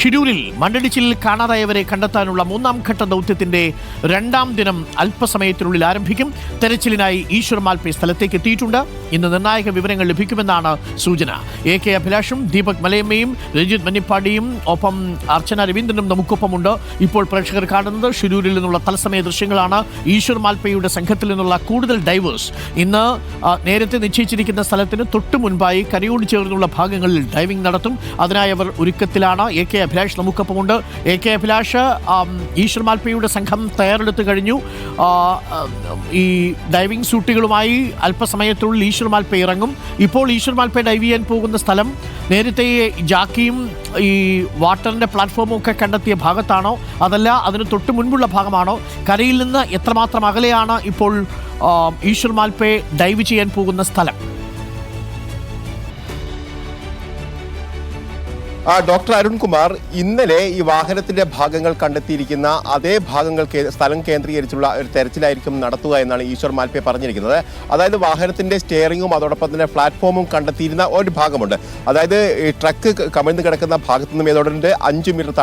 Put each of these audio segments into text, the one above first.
ഷിരൂരിൽ മണ്ണിടിച്ചിലിൽ കാണാതായവരെ കണ്ടെത്താനുള്ള മൂന്നാം ഘട്ട ദൗത്യത്തിന്റെ രണ്ടാം ദിനം അല്പസമയത്തിനുള്ളിൽ ആരംഭിക്കും. തെരച്ചിലിനായി ഈശ്വർ മാൽപേ സ്ഥലത്തേക്ക് എത്തിയിട്ടുണ്ട്. ഇന്ന് നിർണായക വിവരങ്ങൾ ലഭിക്കുമെന്നാണ് സൂചന. AK അഭിലാഷും ദീപക് മലയമ്മയും രഞ്ജിത്ത് മന്നിപ്പാടിയും ഒപ്പം അർച്ചന രവീന്ദ്രനും നമുക്കൊപ്പമുണ്ട്. ഇപ്പോൾ പ്രേക്ഷകർ കാണുന്നത് ഷിരൂരിൽ നിന്നുള്ള തത്സമയ ദൃശ്യങ്ങളാണ്. ഈശ്വർ മാൽപേയുടെ സംഘത്തിൽ നിന്നുള്ള കൂടുതൽ ഡൈവേഴ്സ് ഇന്ന് നേരത്തെ നിശ്ചയിച്ചിരിക്കുന്ന സ്ഥലത്തിന് തൊട്ടു മുൻപായി കരയോട് ചേർന്നുള്ള ഭാഗങ്ങളിൽ ഡൈവിംഗ് നടത്തും. അതിനായി അവർ ഒരുക്കത്തിലാണ്. AK അഭിലാഷ് നമുക്കൊപ്പമുണ്ട്. AK അഭിലാഷ്, ഈശ്വർ മാൽപേയുടെ സംഘം തയ്യാറെടുത്ത് കഴിഞ്ഞു. ഈ ഡൈവിംഗ് സൂട്ടുകളുമായി അല്പസമയത്തിനുള്ളിൽ ഈശ്വർ മാൽപേ ഇറങ്ങും. ഇപ്പോൾ ഈശ്വർ മാൽപേ ഡൈവ് ചെയ്യാൻ പോകുന്ന സ്ഥലം നേരത്തെ ജാക്കിയും ഈ വാട്ടറിൻ്റെ പ്ലാറ്റ്ഫോമും ഒക്കെ കണ്ടെത്തിയ ഭാഗത്താണോ, അതല്ല അതിന് തൊട്ട് മുൻപുള്ള ഭാഗമാണോ? കരയിൽ നിന്ന് എത്രമാത്രം അകലെയാണ് ഇപ്പോൾ ഈശ്വർ മാൽപേ ഡൈവ് ചെയ്യാൻ പോകുന്ന സ്ഥലം? ഡോക്ടർ അരുൺകുമാർ, ഇന്നലെ ഈ വാഹനത്തിന്റെ ഭാഗങ്ങൾ കണ്ടെത്തിയിരിക്കുന്ന അതേ ഭാഗങ്ങൾ സ്ഥലം കേന്ദ്രീകരിച്ചുള്ള ഒരു തെരച്ചിലായിരിക്കും നടത്തുക എന്നാണ് ഈശ്വർ മാൽപേ പറഞ്ഞിരിക്കുന്നത്. അതായത് വാഹനത്തിന്റെ സ്റ്റിയറിംഗും അതോടൊപ്പം തന്നെ പ്ലാറ്റ്ഫോമും കണ്ടെത്തിയിരുന്ന ഒരു ഭാഗമുണ്ട്. അതായത് ഈ ട്രക്ക് കമിഴ്ന്ന് കിടക്കുന്ന ഭാഗത്തു നിന്നും ഏതോടെ 5 മീറ്റർ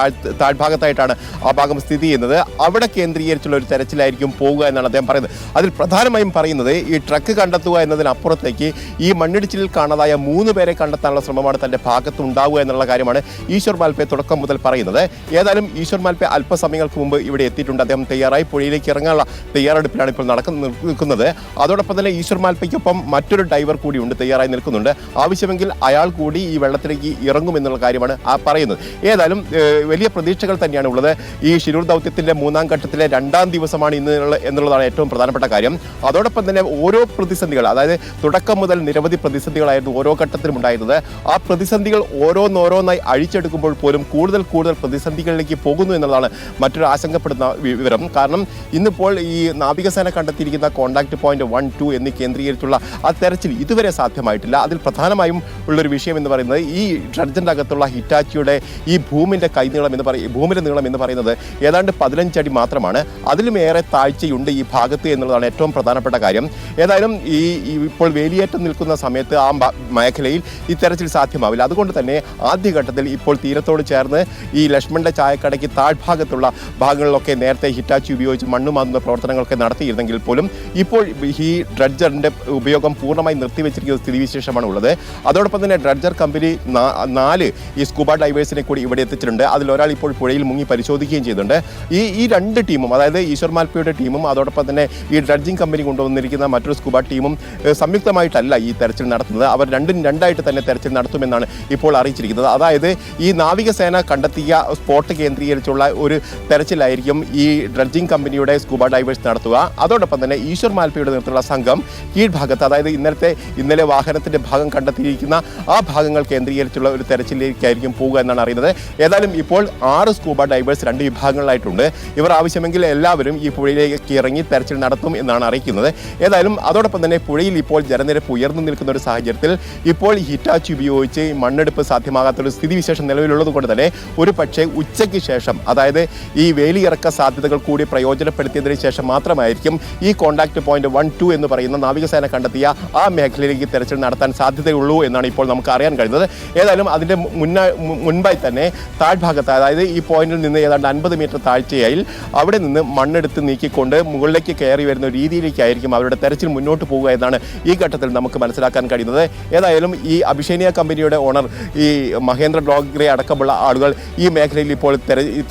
താഴ്ഭാഗത്തായിട്ടാണ് ആ ഭാഗം സ്ഥിതി ചെയ്യുന്നത്. അവിടെ കേന്ദ്രീകരിച്ചുള്ള ഒരു തെരച്ചിലായിരിക്കും പോകുക എന്നാണ് അദ്ദേഹം പറയുന്നത്. അതിൽ പ്രധാനമായും പറയുന്നത് ഈ ട്രക്ക് കണ്ടെത്തുക എന്നതിനപ്പുറത്തേക്ക് ഈ മണ്ണിടിച്ചിലിൽ കാണാതായ 3 പേരെ കണ്ടെത്താനുള്ള ശ്രമമാണ് തന്റെ ഭാഗത്തുണ്ടാവുക എന്നുള്ള കാര്യമാണ് ഈശ്വർ മാൽപേ തുടക്കം മുതൽ പറയുന്നത്. ഏതായാലും ഈശ്വർ മാൽപേ അല്പസമയങ്ങൾക്ക് മുമ്പ് ഇവിടെ എത്തിയിട്ടുണ്ട്. അദ്ദേഹം തയ്യാറായി പുഴയിലേക്ക് ഇറങ്ങാനുള്ള തയ്യാറെടുപ്പിലാണ് ഇപ്പോൾ നിൽക്കുന്നത്. അതോടൊപ്പം തന്നെ ഈശ്വർ മാൽപേക്കൊപ്പം മറ്റൊരു ഡൈവർ കൂടിയുണ്ട്, തയ്യാറായി നിൽക്കുന്നുണ്ട്. ആവശ്യമെങ്കിൽ അയാൾ കൂടി ഈ വെള്ളത്തിലേക്ക് ഇറങ്ങുമെന്നുള്ള കാര്യമാണ് പറയുന്നത്. ഏതായാലും വലിയ പ്രതീക്ഷകൾ തന്നെയാണ് ഉള്ളത്. ഈ ഷിരൂർ ദൗത്യത്തിന്റെ 3ാം ഘട്ടത്തിലെ 2ാം ദിവസമാണ് ഇന്ന് എന്നുള്ളതാണ് ഏറ്റവും പ്രധാനപ്പെട്ട കാര്യം. അതോടൊപ്പം തന്നെ ഓരോ പ്രതിസന്ധികൾ, അതായത് തുടക്കം മുതൽ നിരവധി പ്രതിസന്ധികളായിരുന്നു ഓരോ ഘട്ടത്തിലും ഉണ്ടായിരുന്നത്. ആ പ്രതിസന്ധികൾ ഓരോന്നോരോന്നായി അഴിച്ചെടുക്കുമ്പോൾ പോലും കൂടുതൽ പ്രതിസന്ധികളിലേക്ക് പോകുന്നു എന്നുള്ളതാണ് മറ്റൊരു ആശങ്കപ്പെടുന്ന വിവരം. കാരണം ഇന്നിപ്പോൾ ഈ നാവികസേന കണ്ടെത്തിയിരിക്കുന്ന കോണ്ടാക്ട് പോയിന്റ് 1, 2 എന്നീ കേന്ദ്രീകരിച്ചുള്ള ആ തെരച്ചിൽ ഇതുവരെ സാധ്യമായിട്ടില്ല. അതിൽ പ്രധാനമായും ഉള്ളൊരു വിഷയം എന്ന് പറയുന്നത് ഈ ഡ്രഡ്ജിൻ്റെ അകത്തുള്ള ഹിറ്റാച്ചിയുടെ ഈ ഭൂമിൻ്റെ നീളം എന്ന് പറയുന്നത് ഏതാണ്ട് 15 അടി മാത്രമാണ്. അതിലും ഏറെ താഴ്ചയുണ്ട് ഈ ഭാഗത്ത് എന്നുള്ളതാണ് ഏറ്റവും പ്രധാനപ്പെട്ട കാര്യം. ഏതായാലും ഇപ്പോൾ വേലിയേറ്റം നിൽക്കുന്ന സമയത്ത് ആ മേഖലയിൽ ഈ തെരച്ചിൽ സാധ്യമാവില്ല. അതുകൊണ്ട് തന്നെ ആദ്യഘട്ടത്തിൽ ഇപ്പോൾ തീരത്തോട് ചേർന്ന് ഈ ലക്ഷ്മണന്റെ ചായക്കടയ്ക്ക് താഴ്ഭാഗത്തുള്ള ഭാഗങ്ങളിലൊക്കെ നേരത്തെ ഹിറ്റാച്ചി ഉപയോഗിച്ച് മണ്ണ് മാന്തുന്ന പ്രവർത്തനങ്ങളൊക്കെ നടത്തിയിരുന്നെങ്കിൽ പോലും ഇപ്പോൾ ഈ ഡ്രഡ്ജറിന്റെ ഉപയോഗം പൂർണ്ണമായി നിർത്തിവെച്ചിരിക്കുന്ന സ്ഥിതിവിശേഷമാണ് ഉള്ളത്. അതോടൊപ്പം തന്നെ ഡ്രഡ്ജർ കമ്പനി 4 ഈ സ്കൂബ ഡൈവേഴ്സിനെ കൂടി ഇവിടെ എത്തിച്ചിട്ടുണ്ട്. അതിലൊരാൾ ഇപ്പോൾ പുഴയിൽ മുങ്ങി പരിശോധിക്കുകയും ചെയ്തിട്ടുണ്ട്. ഈ 2 ടീമും, അതായത് ഈശ്വർ മാൽപേയുടെ ടീമും അതോടൊപ്പം തന്നെ ഈ ഡ്രഡ്ജിംഗ് കമ്പനി കൊണ്ടുവന്നിരിക്കുന്ന മറ്റൊരു സ്കൂബ ടീമും സംയുക്തമായിട്ടല്ല ഈ തെരച്ചിൽ നടത്തുന്നത്. അവർ രണ്ടായിട്ട് തന്നെ തെരച്ചിൽ നടത്തുമെന്നാണ് ഇപ്പോൾ അറിയിച്ചിരിക്കുന്നത്. അതായത് ഈ നാവികസേന കണ്ടെത്തിയ സ്പോട്ട് കേന്ദ്രീകരിച്ചുള്ള ഒരു തെരച്ചിലായിരിക്കും ഈ ഡ്രഡ്ജിംഗ് കമ്പനിയുടെ സ്കൂബ ഡൈവേഴ്സ് നടത്തുക. അതോടൊപ്പം തന്നെ ഈശ്വർ മാൽപേയുടെ നേതൃത്വത്തിലുള്ള സംഘം കീഴ്ഭാഗത്ത്, അതായത് ഇന്നലെ വാഹനത്തിന്റെ ഭാഗം കണ്ടെത്തിയിരിക്കുന്ന ആ ഭാഗങ്ങൾ കേന്ദ്രീകരിച്ചുള്ള ഒരു തെരച്ചിലേക്കായിരിക്കും പോകുക എന്നാണ് അറിയുന്നത്. ഏതായാലും ഇപ്പോൾ 6 സ്കൂബ ഡൈവേഴ്സ് 2 വിഭാഗങ്ങളായിട്ടുണ്ട്. ഇവർ ആവശ്യമെങ്കിൽ എല്ലാവരും ഈ പുഴയിലേക്ക് ഇറങ്ങി തെരച്ചിൽ നടത്തും എന്നാണ് അറിയിക്കുന്നത്. ഏതായാലും അതോടൊപ്പം തന്നെ പുഴയിൽ ഇപ്പോൾ ജലനിരപ്പ് ഉയർന്നു നിൽക്കുന്ന ഒരു സാഹചര്യത്തിൽ ഇപ്പോൾ ഹിറ്റാച്ചി ഉപയോഗിച്ച് മണ്ണെടുപ്പ് സാധ്യമാകാത്തൊരു സ്ഥിതിവിശേഷം നിലവിലുള്ളത് കൊണ്ട് തന്നെ ഒരു പക്ഷേ ഉച്ചയ്ക്ക് ശേഷം, അതായത് ഈ വേലിയിറക്ക സാധ്യതകൾ കൂടി പ്രയോജനപ്പെടുത്തിയതിനു ശേഷം മാത്രമായിരിക്കും ഈ കോണ്ടാക്ട് പോയിന്റ് 1, 2 എന്ന് പറയുന്ന നാവികസേന കണ്ടെത്തിയ ആ മേഖലയിലേക്ക് തെരച്ചിൽ നടത്താൻ സാധ്യതയുള്ളൂ എന്നാണ് ഇപ്പോൾ നമുക്ക് അറിയാൻ കഴിയുന്നത്. ഏതായാലും അതിൻ്റെ മുൻപായി തന്നെ താഴ്ഭാഗത്ത്, അതായത് ഈ പോയിന്റിൽ നിന്ന് ഏതാണ്ട് 50 മീറ്റർ താഴ്ചയായി അവിടെ നിന്ന് മണ്ണെടുത്ത് നീക്കിക്കൊണ്ട് മുകളിലേക്ക് കയറി വരുന്ന രീതിയിലേക്കായിരിക്കും അവരുടെ തെരച്ചിൽ മുന്നോട്ട് പോകുക എന്നാണ് ഈ ഘട്ടത്തിൽ നമുക്ക് മനസ്സിലാക്കാൻ കഴിയുന്നത്. ഏതായാലും ഈ അഭിഷേനിയ കമ്പനിയുടെ ഓണർ ഈ മഹേന്ദ്ര ഡോഗ്രെ അടക്കമുള്ള ആളുകൾ ഈ മേഖലയിൽ ഇപ്പോൾ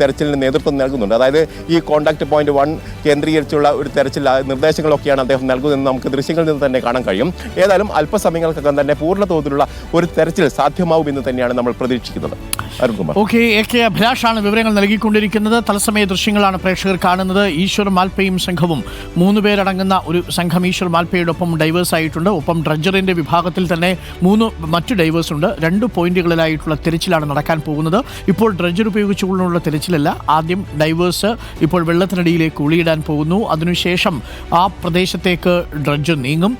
തെരച്ചിലിന് നേതൃത്വം നൽകുന്നുണ്ട്. അതായത് ഈ കോണ്ടാക്ട് പോയിന്റ് 1 കേന്ദ്രീകരിച്ചുള്ള ഒരു തെരച്ചിൽ നിർദ്ദേശങ്ങളൊക്കെയാണ് അദ്ദേഹം നൽകുന്നതെന്ന് നമുക്ക് ദൃശ്യങ്ങളിൽ നിന്ന് തന്നെ കാണാൻ കഴിയും. ഏതായാലും അല്പസമയങ്ങൾക്കകം തന്നെ പൂർണ്ണ തോതിലുള്ള ഒരു തെരച്ചിൽ സാധ്യമാവുമെന്ന് തന്നെയാണ് നമ്മൾ പ്രതീക്ഷിക്കുന്നത്. ഓക്കെ, AK അഭിലാഷാണ് വിവരങ്ങൾ നൽകിക്കൊണ്ടിരിക്കുന്നത്. തത്സമയ ദൃശ്യങ്ങളാണ് പ്രേക്ഷകർ കാണുന്നത്. ഈശ്വർ മാൽപേയും സംഘവും 3 പേരടങ്ങുന്ന ഒരു സംഘം ഈശ്വർ മാൽപേയോടൊപ്പം ഡൈവേഴ്സ് ആയിട്ടുണ്ട്. ഒപ്പം ഡ്രഡ്ജറിന്റെ വിഭാഗത്തിൽ തന്നെ 3 മറ്റ് ഡൈവേഴ്സ് ഉണ്ട്. 2 പോയിന്റുകളിലായിട്ടുള്ള തെരച്ചിലാണ് നടക്കാൻ പോകുന്നത്. ഇപ്പോൾ ഡ്രഡ്ജർ ഉപയോഗിച്ചുകൊണ്ടുള്ള തെരച്ചിലല്ല, ആദ്യം ഡൈവേഴ്സ് ഇപ്പോൾ വെള്ളത്തിനടിയിലേക്ക് ഉളിയിടാൻ പോകുന്നു. അതിനുശേഷം ആ പ്രദേശത്തേക്ക് ഡ്രഡ്ജർ നീങ്ങും.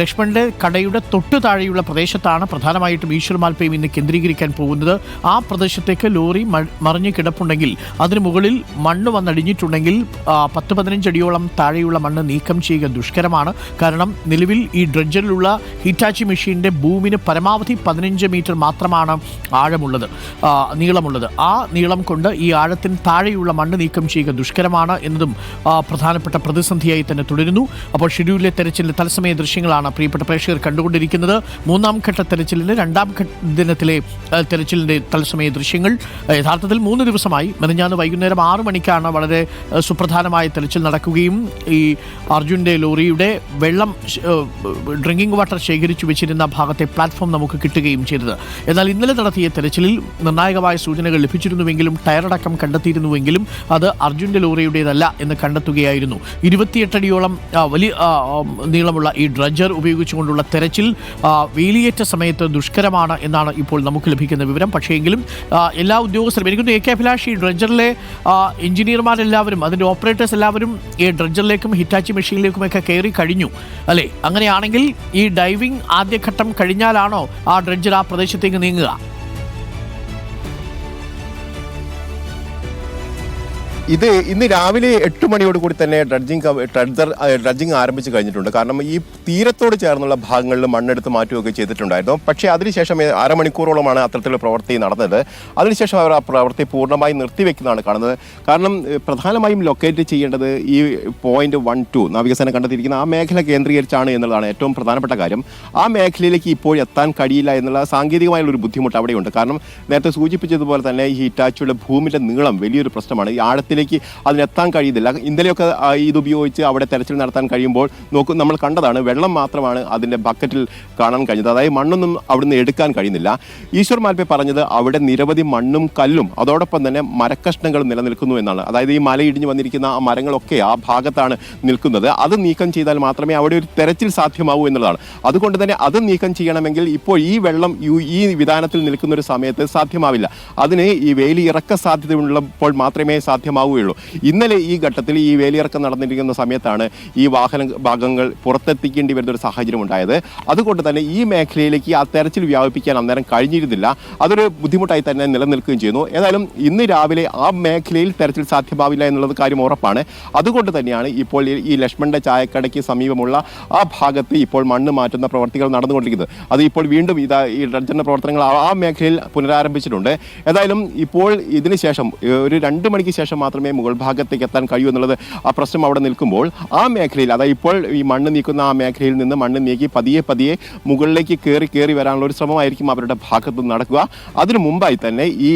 ലക്ഷ്മണന്റെ കടയുടെ തൊട്ടു താഴെയുള്ള പ്രദേശത്താണ് പ്രധാനമായിട്ടും ഈശ്വർ മാൽപേയും ഇന്ന് കേന്ദ്രീകരിക്കാൻ പോകുന്നത്. ആ പ്രദേശത്തേക്ക് ലോറി മറിഞ്ഞു കിടപ്പുണ്ടെങ്കിൽ, അതിന് മുകളിൽ മണ്ണ് വന്നടിഞ്ഞിട്ടുണ്ടെങ്കിൽ 10-15 അടിയോളം താഴെയുള്ള മണ്ണ് നീക്കം ചെയ്യുക ദുഷ്കരമാണ്. കാരണം നിലവിൽ ഈ ഡ്രഡ്ജറിലുള്ള ഹിറ്റാച്ചി മെഷീൻ്റെ ബൂമിന് പരമാവധി 15 മീറ്റർ മാത്രമാണ് മീറ്ററാണ് ആഴമുള്ളത്, നീളമുള്ളത്. ആ നീളം കൊണ്ട് ഈ ആഴത്തിന് താഴെയുള്ള മണ്ണ് നീക്കം ചെയ്യുക ദുഷ്കരമാണ് എന്നതും പ്രധാനപ്പെട്ട പ്രതിസന്ധിയായി തന്നെ തുടരുന്നു. അപ്പോൾ ഷെഡ്യൂളിലെ തെരച്ചിലിന്റെ തത്സമയ ദൃശ്യങ്ങളാണ് പ്രിയപ്പെട്ട പ്രേക്ഷകർ കണ്ടുകൊണ്ടിരിക്കുന്നത്. മൂന്നാം ഘട്ട തെരച്ചിലിന്റെ രണ്ടാം ദിനത്തിലെ തെരച്ചിലിന്റെ തത്സമയ ദൃശ്യങ്ങൾ. യഥാർത്ഥത്തിൽ 3 ദിവസമായി മെനഞ്ഞാന്ന് വൈകുന്നേരം 6 മണിക്കാണ് വളരെ സുപ്രധാനമായ തെരച്ചിൽ നടക്കുകയും ഈ അർജുൻ്റെ ലോറിയുടെ വെള്ളം ഡ്രിങ്കിംഗ് വാട്ടർ ശേഖരിച്ചു വെച്ചിരുന്ന ഭാഗത്തെ പ്ലാറ്റ്ഫോം നമുക്ക് കിട്ടുകയും ചെയ്തത്. എന്നാൽ ഇന്നലെ നടത്തിയ തെരച്ചിലിൽ നിർണായകമായ സൂചനകൾ ലഭിച്ചിരുന്നുവെങ്കിലും ടയറടക്കം കണ്ടെത്തിയിരുന്നുവെങ്കിലും അത് അർജുൻ്റെ ലോറിയുടേതല്ല എന്ന് കണ്ടെത്തുകയായിരുന്നു. 28 അടിയോളം വലിയ നീളമുള്ള ഈ ഡ്രഡ്ജർ ഉപയോഗിച്ചുകൊണ്ടുള്ള തെരച്ചിൽ വേലിയേറ്റ സമയത്ത് ദുഷ്കരമാണ് എന്നാണ് ഇപ്പോൾ നമുക്ക് ലഭിക്കുന്ന വിവരം. പക്ഷേ എങ്കിലും എല്ലാ ഉദ്യോഗസ്ഥരും, എനിക്കൊന്ന് AK അഭിലാഷ്, ഈ ഡ്രഡ്ജറിലെ എഞ്ചിനീയർമാരെല്ലാവരും അതിൻ്റെ ഓപ്പറേറ്റേഴ്സ് എല്ലാവരും ഈ ഡ്രഡ്ജറിലേക്കും ഹിറ്റാച്ചി മെഷീനിലേക്കുമൊക്കെ കയറി കഴിഞ്ഞു അല്ലേ? അങ്ങനെയാണെങ്കിൽ ഈ ഡൈവിംഗ് ആദ്യഘട്ടം കഴിഞ്ഞാലാണോ ആ ഡ്രഡ്ജർ ആ പ്രദേശത്തേക്ക് നീങ്ങുക? ഇത് ഇന്ന് രാവിലെ 8 മണിയോടുകൂടി തന്നെ ഡ്രഡ്ജിങ് ആരംഭിച്ചു കഴിഞ്ഞിട്ടുണ്ട്. കാരണം ഈ തീരത്തോട് ചേർന്നുള്ള ഭാഗങ്ങളിൽ മണ്ണെടുത്ത് മാറ്റുകയൊക്കെ ചെയ്തിട്ടുണ്ടായിരുന്നു. പക്ഷേ അതിനുശേഷം അരമണിക്കൂറോളമാണ് അത്തരത്തിലുള്ള പ്രവൃത്തി നടന്നത്. അതിനുശേഷം അവർ ആ പ്രവൃത്തി പൂർണ്ണമായി നിർത്തിവെക്കുന്നതാണ് കാണുന്നത്. കാരണം പ്രധാനമായും ലൊക്കേറ്റ് ചെയ്യേണ്ടത് ഈ പോയിന്റ് 1-2 നാവികസേന കണ്ടെത്തിയിരിക്കുന്ന ആ മേഖല കേന്ദ്രീകരിച്ചാണ് എന്നുള്ളതാണ് ഏറ്റവും പ്രധാനപ്പെട്ട കാര്യം. ആ മേഖലയിലേക്ക് ഇപ്പോൾ എത്താൻ കഴിയില്ല എന്നുള്ള സാങ്കേതികമായുള്ളൊരു ബുദ്ധിമുട്ട് അവിടെയുണ്ട്. കാരണം നേരത്തെ സൂചിപ്പിച്ചതുപോലെ തന്നെ ഈ ഹിറ്റാച്ചിയുടെ ഭൂമിയുടെ നീളം വലിയൊരു പ്രശ്നമാണ്. ഈ ആഴത്തിലേക്ക് അതിനെത്താൻ കഴിയുന്നില്ല. ഇന്നലെയൊക്കെ ഇതുപയോഗിച്ച് അവിടെ തെരച്ചിൽ നടത്താൻ കഴിയുമ്പോൾ നമ്മൾ കണ്ടതാണ്, വെള്ളം മാത്രമാണ് അതിൻ്റെ ബക്കറ്റിൽ കാണാൻ കഴിഞ്ഞത്. അതായത് മണ്ണൊന്നും അവിടുന്ന് എടുക്കാൻ കഴിയുന്നില്ല. ഈശ്വർ മാൽപ്പെ പറഞ്ഞത് അവിടെ നിരവധി മണ്ണും കല്ലും അതോടൊപ്പം തന്നെ മരക്കഷ്ണങ്ങളും നിലനിൽക്കുന്നു എന്നാണ്. അതായത് ഈ മലയിടിഞ്ഞ് വന്നിരിക്കുന്ന ആ മരങ്ങളൊക്കെ ആ ഭാഗത്താണ് നിൽക്കുന്നത്. അത് നീക്കം ചെയ്താൽ മാത്രമേ അവിടെ ഒരു തെരച്ചിൽ സാധ്യമാവൂ എന്നുള്ളതാണ്. അതുകൊണ്ട് തന്നെ അത് നീക്കം ചെയ്യണമെങ്കിൽ ഇപ്പോൾ ഈ വെള്ളം ഈ വിധാനത്തിൽ നിൽക്കുന്ന ഒരു സമയത്ത് സാധ്യമാവില്ല. അതിന് ഈ വേലി ഇറക്ക സാധ്യതയുള്ളപ്പോൾ മാത്രമേ സാധ്യമാവുകയുള്ളൂ. ഇന്നലെ ഈ ഘട്ടത്തിൽ ഈ വേലിയിറക്കം നടന്നിരിക്കുന്ന സമയത്താണ് ഈ വാഹന ഭാഗങ്ങൾ പുറത്തെത്തിക്കേണ്ടി വരുന്ന ഒരു സാഹചര്യം ഉണ്ടായത്. അതുകൊണ്ട് തന്നെ ഈ മേഖലയിലേക്ക് ആ തെരച്ചിൽ വ്യാപിപ്പിക്കാൻ അന്നേരം കഴിഞ്ഞിരുന്നില്ല. അതൊരു ബുദ്ധിമുട്ടായി തന്നെ നിലനിൽക്കുകയും ചെയ്യുന്നു. ഏതായാലും ഇന്ന് രാവിലെ ആ മേഖലയിൽ തെരച്ചിൽ സാധ്യമാവില്ല എന്നുള്ളത് കാര്യം ഉറപ്പാണ്. അതുകൊണ്ട് തന്നെയാണ് ഇപ്പോൾ ഈ ലക്ഷ്മണന്റെ ചായക്കടയ്ക്ക് സമീപമുള്ള ആ ഭാഗത്ത് ഇപ്പോൾ മണ്ണ് മാറ്റുന്ന പ്രവർത്തികൾ നടന്നുകൊണ്ടിരിക്കുന്നത്. അത് ഇപ്പോൾ വീണ്ടും ഈ ഡ്രഡ്ജറിന്റെ പ്രവർത്തനങ്ങൾ ആ മേഖലയിൽ പുനരാരംഭിച്ചിട്ടുണ്ട്. ഏതായാലും ഇപ്പോൾ ഇതിന് ശേഷം ഒരു 2 മണിക്ക് ശേഷം മാത്രമേ മുകൾ ഭാഗത്തേക്ക് എത്താൻ കഴിയൂ എന്നുള്ളത് ആ പ്രശ്നം അവിടെ നിൽക്കുമ്പോൾ ആ മേഖലയിൽ, അതായത് ഇപ്പോൾ ഈ മണ്ണ് നീക്കുന്ന ആ മേഖലയിൽ നിന്ന് മണ്ണ് നീക്കി പതിയെ മുകളിലേക്ക് കയറി വരാനുള്ള ഒരു ശ്രമമായിരിക്കും അവരുടെ ഭാഗത്ത് നടക്കുക. അതിനു മുമ്പായി തന്നെ ഈ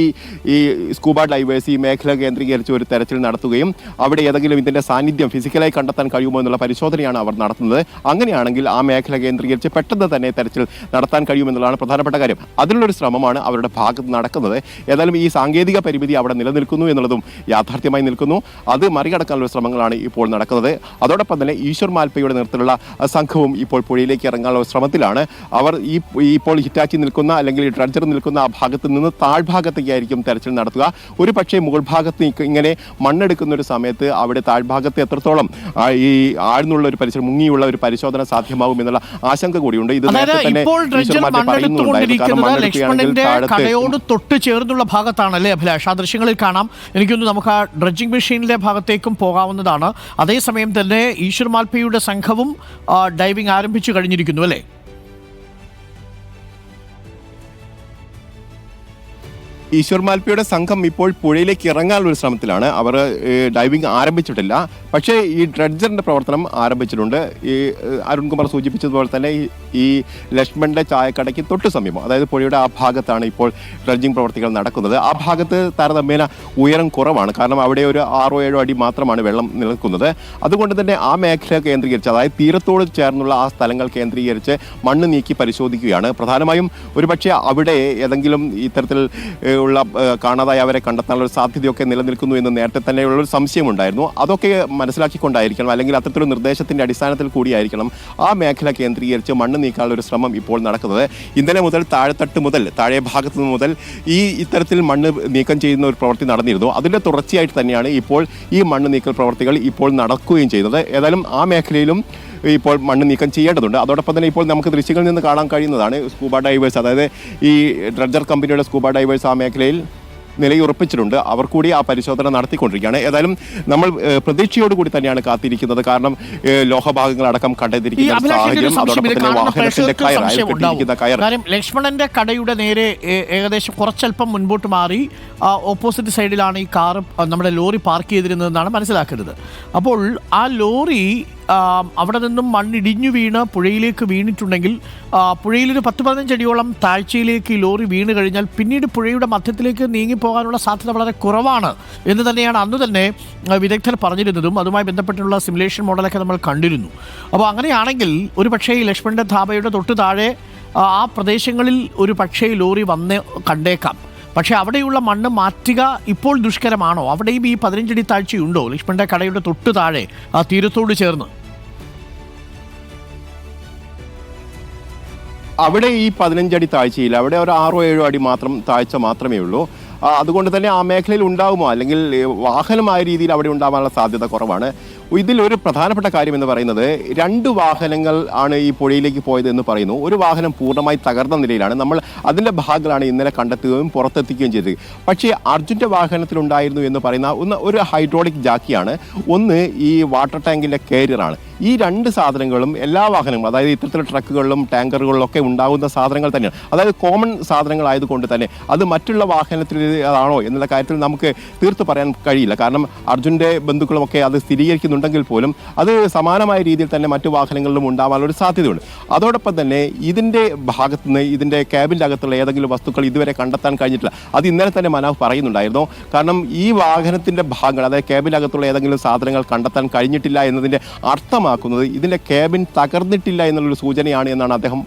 സ്കൂബ ഡൈവേഴ്സ് ഈ മേഖല കേന്ദ്രീകരിച്ച് ഒരു തെരച്ചിൽ നടത്തുകയും അവിടെ ഏതെങ്കിലും ഇതിൻ്റെ സാന്നിധ്യം ഫിസിക്കലായി കണ്ടെത്താൻ കഴിയുമോ എന്നുള്ള പരിശോധനയാണ് അവർ നടത്തുന്നത്. അങ്ങനെയാണെങ്കിൽ ആ മേഖല കേന്ദ്രീകരിച്ച് പെട്ടെന്ന് തന്നെ തെരച്ചിൽ നടത്താൻ കഴിയുമെന്നുള്ളതാണ് പ്രധാനപ്പെട്ട കാര്യം. അതിനുള്ളൊരു ശ്രമമാണ് അവരുടെ ഭാഗത്ത് നടക്കുന്നത്. ഏതായാലും ഈ സാങ്കേതിക പരിമിതി അവിടെ നിലനിൽക്കുന്നു എന്നുള്ളതും യാഥാർത്ഥ്യമായി നിൽക്കുന്നു. അത് മറികടക്കാനുള്ള ശ്രമങ്ങളാണ് ഇപ്പോൾ നടക്കുന്നത്. അതോടൊപ്പം തന്നെ ഈശ്വർ മാൽപ്പയുടെ നേതൃത്വത്തിലുള്ള സംഘവും ഇപ്പോൾ പുഴയിലേക്ക് ഇറങ്ങാനുള്ള ശ്രമത്തിലാണ്. അവർ ഇപ്പോൾ ഹിറ്റാച്ചി നിൽക്കുന്ന അല്ലെങ്കിൽ ഡ്രഡ്ജർ നിൽക്കുന്ന ആ ഭാഗത്ത് നിന്ന് താഴ്ഭാഗത്തേക്കായിരിക്കും തെരച്ചിൽ നടത്തുക. ഒരു പക്ഷേ മുകൾ ഭാഗത്ത് ഇങ്ങനെ മണ്ണെടുക്കുന്ന ഒരു സമയത്ത് അവിടെ താഴ്ഭാഗത്ത് എത്രത്തോളം ഈ ആഴ്ന്നുള്ള ഒരു പരിശോധന, മുങ്ങിയുള്ള ഒരു പരിശോധന സാധ്യമാവും എന്നുള്ള ആശങ്ക കൂടിയുണ്ട്. ഇത് നേരത്തെ തന്നെ ഈശ്വർ മാൽപ്പെ പറയുന്നുണ്ടായിരുന്നു. കടയോട് തൊട്ട് ചേർന്നുള്ള ഭാഗത്താണല്ലേ അഭിലാഷ്? ആ ദൃശ്യങ്ങളിൽ കാണാം. എനിക്കൊന്ന് നമുക്ക് ആ ഡ്രഡ്ജിംഗ് മെഷീനിലെ ഭാഗത്തേക്കും പോകാവുന്നതാണ്. അതേസമയം തന്നെ ഈശ്വർ മാൽപ്പയുടെ സംഘവും ഡൈവിംഗ് ആരംഭിച്ചു കഴിഞ്ഞിരിക്കുന്നു അല്ലേ? ഈശ്വർ മാൽപ്പയുടെ സംഘം ഇപ്പോൾ പുഴയിലേക്ക് ഇറങ്ങാനുള്ള ഒരു ശ്രമത്തിലാണ്. അവർ ഡൈവിംഗ് ആരംഭിച്ചിട്ടില്ല. പക്ഷേ ഈ ഡ്രഡ്ജറിന്റെ പ്രവർത്തനം ആരംഭിച്ചിട്ടുണ്ട്. ഈ അരുൺകുമാർ സൂചിപ്പിച്ചതുപോലെ തന്നെ ഈ ലക്ഷ്മണന്റെ ചായക്കടയ്ക്ക് തൊട്ട് സമീപം, അതായത് പുഴയുടെ ആ ഭാഗത്താണ് ഇപ്പോൾ ഡ്രഡ്ജിംഗ് പ്രവർത്തികൾ നടക്കുന്നത്. ആ ഭാഗത്ത് താരതമ്യേന ഉയരം കുറവാണ്. കാരണം അവിടെ ഒരു 6-7 അടി മാത്രമാണ് വെള്ളം നിൽക്കുന്നത്. അതുകൊണ്ട് തന്നെ ആ മേഖല കേന്ദ്രീകരിച്ച്, അതായത് തീരത്തോട് ചേർന്നുള്ള ആ സ്ഥലങ്ങൾ കേന്ദ്രീകരിച്ച് മണ്ണ് നീക്കി പരിശോധിക്കുകയാണ് പ്രധാനമായും. ഒരുപക്ഷെ അവിടെ ഏതെങ്കിലും ഇത്തരത്തിൽ ഉള്ള കാണാതായി അവരെ കണ്ടെത്താനുള്ള ഒരു സാധ്യതയൊക്കെ നിലനിൽക്കുന്നു എന്ന് നേരത്തെ തന്നെയുള്ളൊരു സംശയമുണ്ടായിരുന്നു. അതൊക്കെ മനസ്സിലാക്കിക്കൊണ്ടായിരിക്കണം, അല്ലെങ്കിൽ അത്തരത്തിലൊരു നിർദ്ദേശത്തിൻ്റെ അടിസ്ഥാനത്തിൽ കൂടിയായിരിക്കണം ആ മേഖല കേന്ദ്രീകരിച്ച് മണ്ണ് നീക്കാനുള്ള ഒരു ശ്രമം ഇപ്പോൾ നടക്കുന്നത്. ഇന്നലെ മുതൽ താഴെ ഭാഗത്തു മുതൽ ഇത്തരത്തിൽ മണ്ണ് നീക്കം ചെയ്യുന്ന ഒരു പ്രവൃത്തി നടന്നിരുന്നു. അതിൻ്റെ തുടർച്ചയായിട്ട് തന്നെയാണ് ഇപ്പോൾ ഈ മണ്ണ് നീക്കൽ പ്രവർത്തികൾ ഇപ്പോൾ നടക്കുകയും ചെയ്യുന്നത്. ഏതായാലും ആ മേഖലയിലും ഇപ്പോൾ മണ്ണ് നീക്കം ചെയ്യേണ്ടതുണ്ട്. അതോടൊപ്പം തന്നെ ഇപ്പോൾ നമുക്ക് ദൃശ്യങ്ങളിൽ നിന്ന് കാണാൻ കഴിയുന്നതാണ് സ്കൂബ ഡൈവേഴ്സ്, അതായത് ഈ ഡ്രഡ്ജർ കമ്പനിയുടെ സ്കൂബ ഡൈവേഴ്സ് ആ മേഖലയിൽ നിലയുറപ്പിച്ചിട്ടുണ്ട്. അവർ കൂടി ആ പരിശോധന നടത്തിക്കൊണ്ടിരിക്കുകയാണ്. ഏതായാലും നമ്മൾ പ്രതീക്ഷയോടുകൂടി തന്നെയാണ് കാത്തിരിക്കുന്നത്. കാരണം ലോഹഭാഗങ്ങളടക്കം കണ്ടെത്തിയിരിക്കുന്ന സാഹചര്യം, അതോടൊപ്പം തന്നെ വാഹനത്തിന്റെ കയർ ലക്ഷ്മണന്റെ കടയുടെ നേരെ ഏകദേശം കുറച്ചല്പം മുൻപോട്ട് മാറി ഓപ്പോസിറ്റ് സൈഡിലാണ് ഈ കാർ നമ്മുടെ ലോറി പാർക്ക് ചെയ്തിരുന്നതെന്നാണ് മനസ്സിലാക്കുന്നത്. അപ്പോൾ ആ ലോറി അവിടെ നിന്നും മണ്ണിടിഞ്ഞു വീണ് പുഴയിലേക്ക് വീണിട്ടുണ്ടെങ്കിൽ പുഴയിലൊരു 10-15 അടിയോളം താഴ്ചയിലേക്ക് ഈ ലോറി വീണ് കഴിഞ്ഞാൽ പിന്നീട് പുഴയുടെ മധ്യത്തിലേക്ക് നീങ്ങിപ്പോകാനുള്ള സാധ്യത വളരെ കുറവാണ് എന്ന് തന്നെയാണ് അന്ന് തന്നെ വിദഗ്ധർ പറഞ്ഞിരുന്നതും. അതുമായി ബന്ധപ്പെട്ടുള്ള സിമുലേഷൻ മോഡലൊക്കെ നമ്മൾ കണ്ടിരുന്നു. അപ്പോൾ അങ്ങനെയാണെങ്കിൽ ഒരു പക്ഷേ ഈ ലക്ഷ്മണന്റെ ധാബയുടെ തൊട്ട് താഴെ ആ പ്രദേശങ്ങളിൽ ഒരു പക്ഷേ ലോറി വന്ന് കണ്ടേക്കാം. പക്ഷേ അവിടെയുള്ള മണ്ണ് മാറ്റുക ഇപ്പോൾ ദുഷ്കരമാണോ? അവിടെയും ഈ 15 അടി താഴ്ചയുണ്ടോ ലക്ഷ്മണന്റെ കടയുടെ തൊട്ട് താഴെ ആ തീരത്തോട് ചേർന്ന്? അവിടെ ഈ 15 അടി താഴ്ചയില്ല, അവിടെ ഒരു 6-7 അടി മാത്രം താഴ്ച മാത്രമേ ഉള്ളൂ. അതുകൊണ്ട് തന്നെ ആ മേഖലയിൽ ഉണ്ടാകുമോ, അല്ലെങ്കിൽ വാഹനമായ രീതിയിൽ അവിടെ ഉണ്ടാകാനുള്ള സാധ്യത കുറവാണ്. ഇതിലൊരു പ്രധാനപ്പെട്ട കാര്യം എന്ന് പറയുന്നത് 2 വാഹനങ്ങൾ ആണ് ഈ പുഴയിലേക്ക് പോയത് എന്ന് പറയുന്നു. ഒരു വാഹനം പൂർണ്ണമായി തകർന്ന നിലയിലാണ്. നമ്മൾ അതിൻ്റെ ഭാഗങ്ങളാണ് ഇന്നലെ കണ്ടെത്തുകയും പുറത്തെത്തിക്കുകയും ചെയ്തത്. പക്ഷേ അർജുൻ്റെ വാഹനത്തിലുണ്ടായിരുന്നു എന്ന് പറയുന്ന ഒരു ഹൈഡ്രോളിക് ജാക്കിയാണ്, ഒന്ന് ഈ വാട്ടർ ടാങ്കിൻ്റെ കാരിയറാണ്. ഈ 2 സാധനങ്ങളും എല്ലാ വാഹനങ്ങളും, അതായത് ഇത്തരത്തിലുള്ള ട്രക്കുകളിലും ടാങ്കറുകളിലും ഒക്കെ ഉണ്ടാകുന്ന സാധനങ്ങൾ തന്നെയാണ്. അതായത് കോമൺ സാധനങ്ങളായതുകൊണ്ട് തന്നെ അത് മറ്റുള്ള വാഹനത്തിലാണോ എന്നുള്ള കാര്യത്തിൽ നമുക്ക് തീർത്ത് പറയാൻ കഴിയില്ല. കാരണം അർജുൻ്റെ ബന്ധുക്കളുമൊക്കെ അത് സ്ഥിരീകരിക്കുന്നുണ്ടെങ്കിൽ പോലും അത് സമാനമായ രീതിയിൽ തന്നെ മറ്റു വാഹനങ്ങളിലും ഉണ്ടാവാനുള്ള സാധ്യതയുണ്ട്. അതോടൊപ്പം തന്നെ ഇതിൻ്റെ ഭാഗത്തുനിന്ന് ഇതിൻ്റെ ക്യാബിൻ്റെ അകത്തുള്ള ഏതെങ്കിലും വസ്തുക്കൾ ഇതുവരെ കണ്ടെത്താൻ കഴിഞ്ഞിട്ടില്ല. അത് ഇന്നലെ തന്നെ മനാഫ് പറയുന്നുണ്ടായിരുന്നു. കാരണം ഈ വാഹനത്തിൻ്റെ ഭാഗങ്ങൾ, അതായത് ക്യാബിനകത്തുള്ള ഏതെങ്കിലും സാധനങ്ങൾ കണ്ടെത്താൻ കഴിഞ്ഞിട്ടില്ല എന്നതിൻ്റെ അർത്ഥമാക്കുന്നത് ഇതിൻ്റെ ക്യാബിൻ തകർന്നിട്ടില്ല എന്നുള്ളൊരു സൂചനയാണ് എന്നാണ് അദ്ദേഹം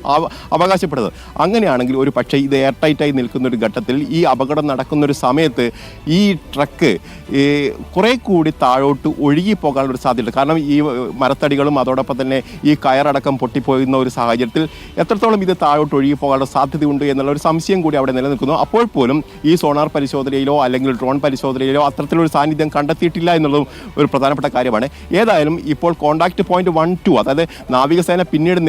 അവകാശപ്പെടുന്നത്. അങ്ങനെയാണെങ്കിൽ ഒരു പക്ഷേ ഇത് എയർ ടൈറ്റായി നിൽക്കുന്ന ഒരു ഘട്ടത്തിൽ ഈ അപകടം നടക്കുന്നൊരു സമയത്ത് ഈ ട്രക്ക് കുറേ കൂടി താഴോട്ട് ഒഴുകിപ്പോകാനുള്ളൊരു സാധ്യത. കാരണം ഈ മരത്തടികളും അതോടൊപ്പം തന്നെ ഈ കയറടക്കം പൊട്ടിപ്പോകുന്ന ഒരു സാഹചര്യത്തിൽ എത്രത്തോളം ഇത് താഴോട്ട് ഒഴുകിപ്പോകാനുള്ള സാധ്യതയുണ്ട് എന്നുള്ള ഒരു സംശയം കൂടി അവിടെ നിലനിൽക്കുന്നു. അപ്പോൾ പോലും ഈ സോണാർ പരിശോധനയിലോ അല്ലെങ്കിൽ ഡ്രോൺ പരിശോധനയിലോ അത്തരത്തിലൊരു സാന്നിധ്യം കണ്ടെത്തിയിട്ടില്ല എന്നുള്ളതും ഒരു പ്രധാനപ്പെട്ട കാര്യമാണ്. ഏതായാലും ഇപ്പോൾ കോൺടാക്ട് പോയിന്റ് 1-2, അതായത് നാവികസേന പിന്നീട്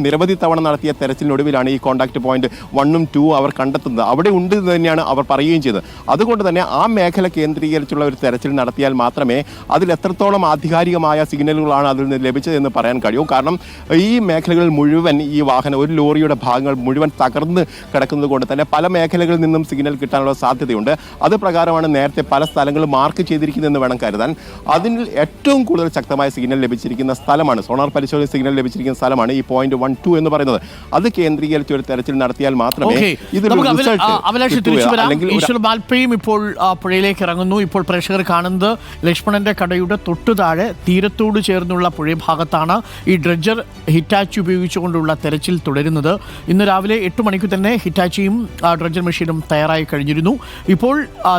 നിരവധി തവണ നടത്തിയ തെരച്ചിലിനൊടുവിലാണ് ഈ കോൺടാക്ട് പോയിന്റ് 1ഉം 2 അവർ കണ്ടെത്തുന്നത്. അവിടെ ഉണ്ട് എന്ന് തന്നെയാണ് അവർ പറയുകയും ചെയ്തത്. അതുകൊണ്ട് തന്നെ ആ മേഖല കേന്ദ്രീകരിച്ചുള്ള ഒരു തെരച്ചിൽ നടത്തിയാൽ മാത്രമേ അതിൽ എത്രത്തോളം ആധികാരികമായ സിഗ്നലുകളാണ് അതിൽ നിന്ന് ലഭിച്ചതെന്ന് പറയാൻ കഴിയൂ. കാരണം ഈ മേഖലകളിൽ മുഴുവൻ ഈ വാഹനം, ഒരു ലോറിയുടെ ഭാഗങ്ങൾ മുഴുവൻ തകർന്ന് കിടക്കുന്നത് കൊണ്ട് തന്നെ പല മേഖലകളിൽ നിന്നും സിഗ്നൽ കിട്ടാനുള്ള സാധ്യതയുണ്ട്. അത് പ്രകാരമാണ് നേരത്തെ പല സ്ഥലങ്ങളും മാർക്ക് ചെയ്തിരിക്കുന്നതെന്ന് വേണം കരുതാൻ. അതിൽ ഏറ്റവും കൂടുതൽ ശക്തമായ സിഗ്നൽ ലഭിച്ചിരിക്കുന്ന സ്ഥലമാണ്, സോണാർ പരിശോധന സിഗ്നൽ ലഭിച്ചിരിക്കുന്ന സ്ഥലമാണ് ഈ പോയിന്റ് 1-2 എന്ന് പറയുന്നത്. അത് കേന്ദ്രീകരിച്ച് ഒരു തെരച്ചിൽ നടത്തിയാൽ മാത്രമേ ഈശ്വർ മാൽപ്പയും ഇപ്പോൾ പുഴയിലേക്ക് ഇറങ്ങുന്നു. ഇപ്പോൾ പ്രേക്ഷകർ കാണുന്നത് ലക്ഷ്മണന്റെ കടയുടെ തൊട്ടു താഴെ തീരത്തോട് ചേർന്നുള്ള പുഴ ഭാഗത്താണ് ഈ ഡ്രഡ്ജർ ഹിറ്റാച്ചി ഉപയോഗിച്ചുകൊണ്ടുള്ള തെരച്ചിൽ തുടരുന്നത്. ഇന്ന് രാവിലെ 8 മണിക്ക് തന്നെ ഹിറ്റാച്ചിയും ഡ്രഡ്ജർ മെഷീനും തയ്യാറായി കഴിഞ്ഞിരുന്നു. ഇപ്പോൾ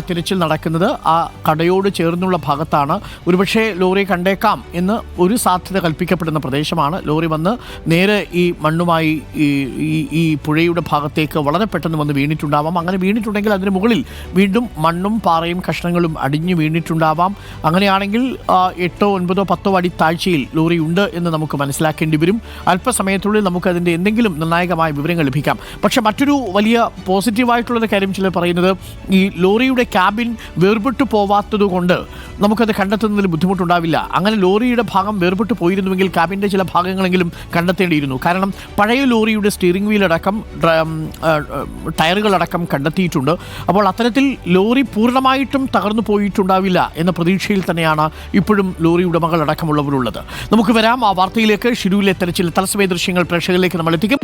തിരച്ചിൽ നടക്കുന്നത് ആ കടയോട് ചേർന്നുള്ള ഭാഗത്താണ്. ഒരുപക്ഷെ ലോറി കണ്ടേക്കാം എന്ന് ഒരു സാധ്യത കൽപ്പിക്കപ്പെടുന്ന പ്രദേശമാണ്. ലോറി വന്ന് നേരെ ഈ മണ്ണുമായി ഈ പുഴയുടെ ഭാഗത്തേക്ക് വളരെ പെട്ടെന്ന് വന്ന് വീണിട്ടുണ്ടാവാം. അങ്ങനെ വീണിട്ടുണ്ടെങ്കിൽ അതിന് മുകളിൽ വീണ്ടും മണ്ണും പാറയും കഷ്ണങ്ങളും അടിഞ്ഞു വീണിട്ടുണ്ടാവാം. അങ്ങനെയാണെങ്കിൽ 8, 9, 10 അടി താഴ്ചയിൽ ലോറി ഉണ്ട് എന്ന് നമുക്ക് മനസ്സിലാക്കേണ്ടി വരും. അല്പസമയത്തുള്ളിൽ നമുക്ക് അതിൻ്റെ എന്തെങ്കിലും നിർണായകമായ വിവരങ്ങൾ ലഭിക്കാം. പക്ഷേ മറ്റൊരു വലിയ പോസിറ്റീവായിട്ടുള്ളൊരു കാര്യം ചിലർ പറയുന്നത്, ഈ ലോറിയുടെ ക്യാബിൻ വേർപെട്ടു പോവാത്തത് കൊണ്ട് നമുക്കത് കണ്ടെത്തുന്നതിൽ ബുദ്ധിമുട്ടുണ്ടാവില്ല. അങ്ങനെ ലോറിയുടെ ഭാഗം വേർപെട്ടു പോയിരുന്നുവെങ്കിൽ ക്യാബിൻ്റെ ചില ഭാഗങ്ങളെങ്കിലും കണ്ടെത്തേണ്ടിയിരുന്നു. കാരണം പഴയ ലോറിയുടെ സ്റ്റിയറിംഗ് വീലടക്കം ടയറുകളടക്കം കണ്ടെത്തിയിട്ടുണ്ട്. അപ്പോൾ അത്തരത്തിൽ ലോറി പൂർണ്ണമായിട്ടും തകർന്നു പോയിട്ടുണ്ടാവില്ല എന്ന പ്രതീക്ഷയിൽ തന്നെയാണ് ഇപ്പോഴും ലോറി ഉടമകൾ അടക്കമുള്ളവരുള്ളത്. നമുക്ക് വരാം ആ വാർത്തയിലേക്ക്. ഷിരൂരിലെ തെരച്ചിൽ തത്സമയ ദൃശ്യങ്ങൾ പ്രേക്ഷകരിലേക്ക് നമ്മൾ എത്തിക്കും.